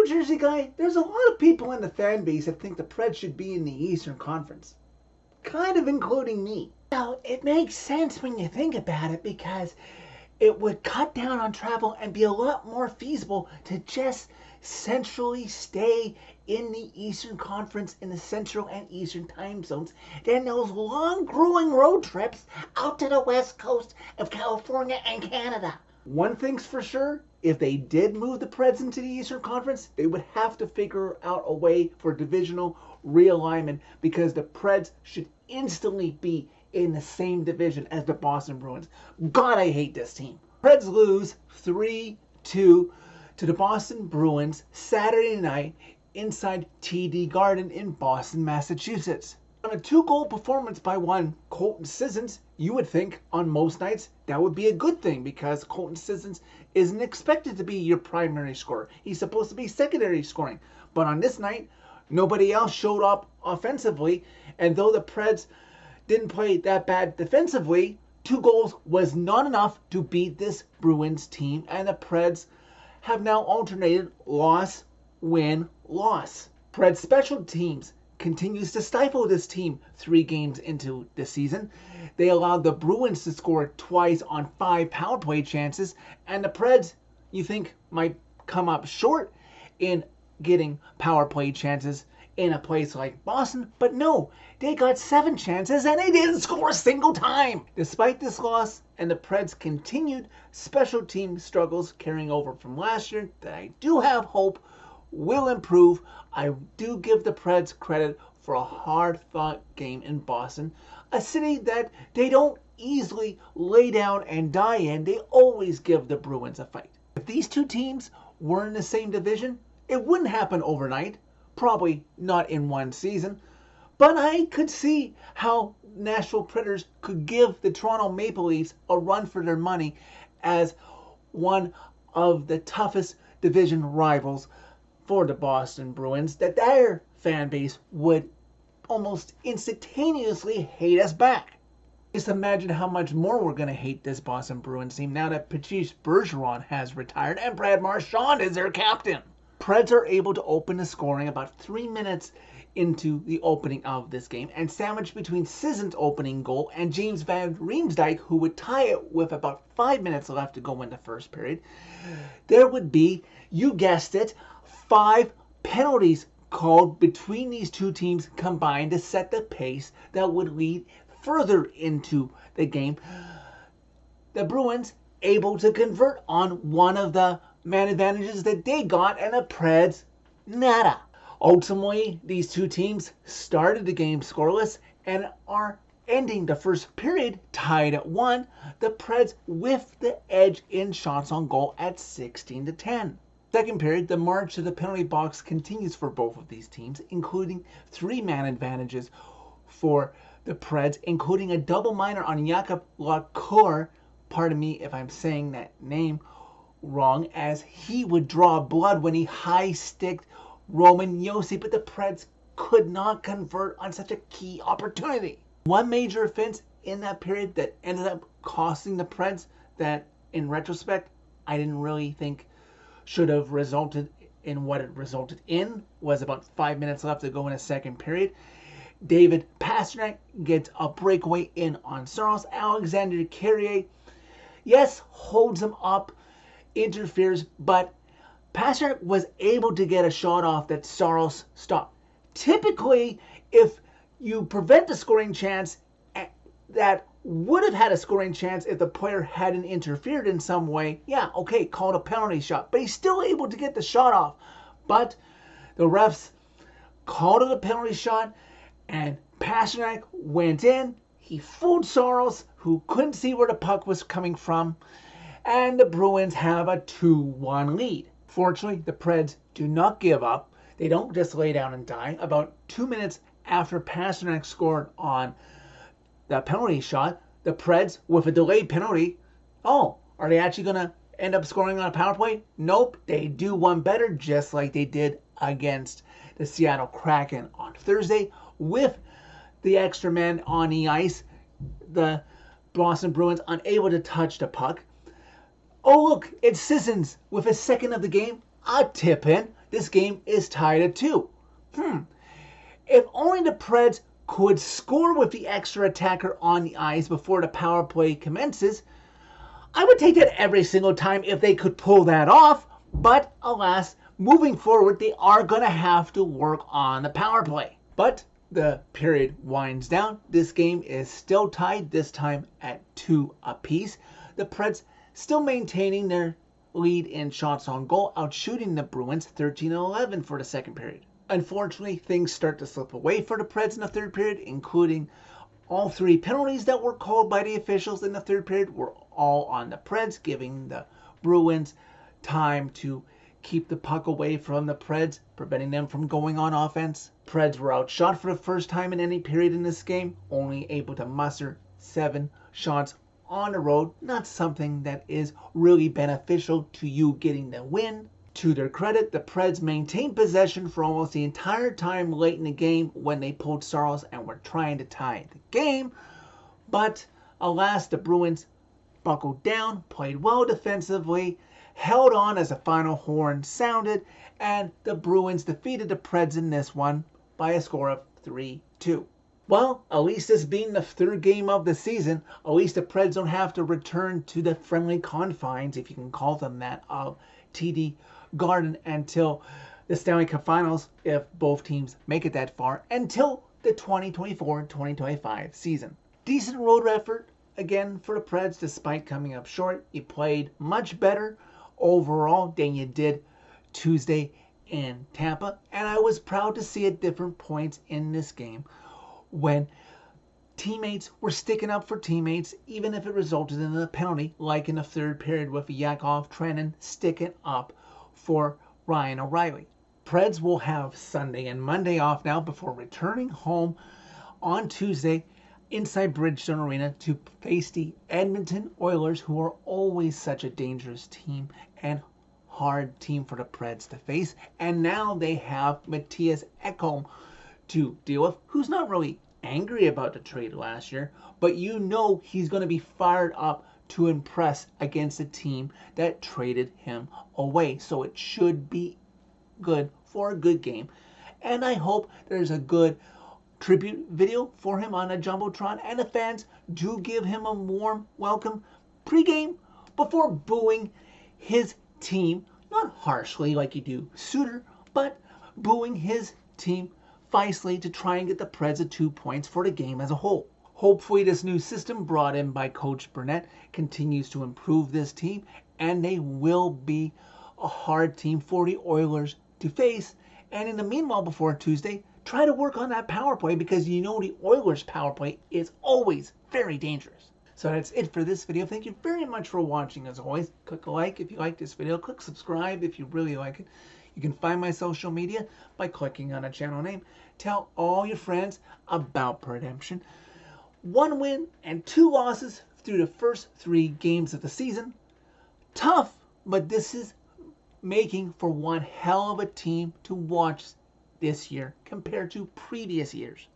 New Jersey guy, there's a lot of people in the fan base that think the Preds should be in the Eastern Conference. Kind of including me. Now, it makes sense when you think about it because it would cut down on travel and be a lot more feasible to just centrally stay in the Eastern Conference in the Central and Eastern time zones than those long, grueling road trips out to the West Coast of California and Canada. One thing's for sure, if they did move the Preds into the Eastern Conference, they would have to figure out a way for divisional realignment because the Preds should instantly be in the same division as the Boston Bruins. God, I hate this team. Preds lose 3-2 to the Boston Bruins Saturday night inside TD Garden in Boston, Massachusetts. On a 2-goal performance by one Colton Sissons, you would think on most nights that would be a good thing because Colton Sissons isn't expected to be your primary scorer. He's supposed to be secondary scoring. But on this night, nobody else showed up offensively, and though the Preds didn't play that bad defensively, 2 goals was not enough to beat this Bruins team, and the Preds have now alternated loss, win, loss. Preds special teams continues to stifle this team 3 games into the season. They allowed the Bruins to score twice on 5 power play chances, and the Preds, you think, might come up short in getting power play chances in a place like Boston, but no, they got 7 chances and they didn't score a single time. Despite this loss and the Preds' continued special team struggles carrying over from last year that I do have hope will improve, I do give the Preds credit for a hard-fought game in Boston, a city that they don't easily lay down and die in. They always give the Bruins a fight. If these two teams were in the same division, it wouldn't happen overnight. Probably not in one season, but I could see how Nashville Predators could give the Toronto Maple Leafs a run for their money as one of the toughest division rivals for the Boston Bruins, that their fan base would almost instantaneously hate us back. Just imagine how much more we're going to hate this Boston Bruins team now that Patrice Bergeron has retired and Brad Marchand is their captain. Preds are able to open the scoring about 3 minutes into the opening of this game and sandwiched between Sissons' opening goal and James Van Riemsdyk, who would tie it with about 5 minutes left to go in the first period. There would be, you guessed it, 5 penalties called between these two teams combined to set the pace that would lead further into the game. The Bruins able to convert on one of the man advantages that they got, and the Preds, nada. Ultimately, these two teams started the game scoreless and are ending the first period tied at 1. The Preds with the edge in shots on goal at 16-10. Second period, the march to the penalty box continues for both of these teams, including 3-man advantages for the Preds, including a double minor on Jakob Lacour, pardon me if I'm saying that name wrong, as he would draw blood when he high-sticked Roman Josi, but the Preds could not convert on such a key opportunity. One major offense in that period that ended up costing the Preds that, in retrospect, I didn't really think should have resulted in what it resulted in was about 5 minutes left to go in a second period. David Pastrnak gets a breakaway in on Saros. Alexander Carrier, yes, holds him up, interferes, but Pastrnak was able to get a shot off that Saros stopped. Typically, if you prevent a scoring chance that would have had a scoring chance if the player hadn't interfered in some way, yeah, okay, called a penalty shot, but he's still able to get the shot off. But the refs called it a penalty shot, and Pastrnak went in. He fooled Saros, who couldn't see where the puck was coming from, and the Bruins have a 2-1 lead. Fortunately, the Preds do not give up. They don't just lay down and die. About 2 minutes after Pastrnak scored on the penalty shot, the Preds, with a delayed penalty, are they actually going to end up scoring on a power play? Nope, they do one better, just like they did against the Seattle Kraken on Thursday. With the extra man on the ice, the Boston Bruins unable to touch the puck. Oh, look, it's Sissons with his second of the game. A tip in. this game is tied at 2. If only the Preds could score with the extra attacker on the ice before the power play commences, I would take that every single time if they could pull that off. But alas, moving forward, they are going to have to work on the power play. But the period winds down. This game is still tied, this time at 2 apiece. The Preds still maintaining their lead in shots on goal, outshooting the Bruins 13-11 for the second period. Unfortunately, things start to slip away for the Preds in the third period, including all 3 penalties that were called by the officials in the third period were all on the Preds, giving the Bruins time to keep the puck away from the Preds, preventing them from going on offense. Preds were outshot for the first time in any period in this game, only able to muster 7 shots on the road. Not something that is really beneficial to you getting the win. To their credit, the Preds maintained possession for almost the entire time late in the game when they pulled Saros and were trying to tie the game. But alas, the Bruins buckled down, played well defensively, held on as the final horn sounded, and the Bruins defeated the Preds in this one by a score of 3-2. Well, at least this being the third game of the season, at least the Preds don't have to return to the friendly confines, if you can call them that, of TD Garden until the Stanley Cup Finals, if both teams make it that far, until the 2024-2025 season. Decent road effort again for the Preds despite coming up short. You played much better overall than you did Tuesday in Tampa, and I was proud to see at different points in this game when teammates were sticking up for teammates, even if it resulted in a penalty, like in the third period with Yakov Trenin sticking up for Ryan O'Reilly. Preds will have Sunday and Monday off now before returning home on Tuesday inside Bridgestone Arena to face the Edmonton Oilers, who are always such a dangerous team and hard team for the Preds to face. And now they have Matthias Ekholm to deal with, who's not really angry about the trade last year, but you know he's going to be fired up to impress against a team that traded him away. So it should be good for a good game. And I hope there's a good tribute video for him on a Jumbotron, and the fans do give him a warm welcome pregame before booing his team, not harshly like you do Suter, but booing his team feistly to try and get the Preds at 2 points for the game as a whole. Hopefully this new system brought in by Coach Burnett continues to improve this team, and they will be a hard team for the Oilers to face. And in the meanwhile, before Tuesday, try to work on that power play, because you know the Oilers power play is always very dangerous. So that's it for this video. Thank you very much for watching. As always, click a like if you like this video. Click subscribe if you really like it. You can find my social media by clicking on a channel name. Tell all your friends about Redemption. 1 win and 2 losses through the first 3 games of the season. Tough, but this is making for one hell of a team to watch this year compared to previous years.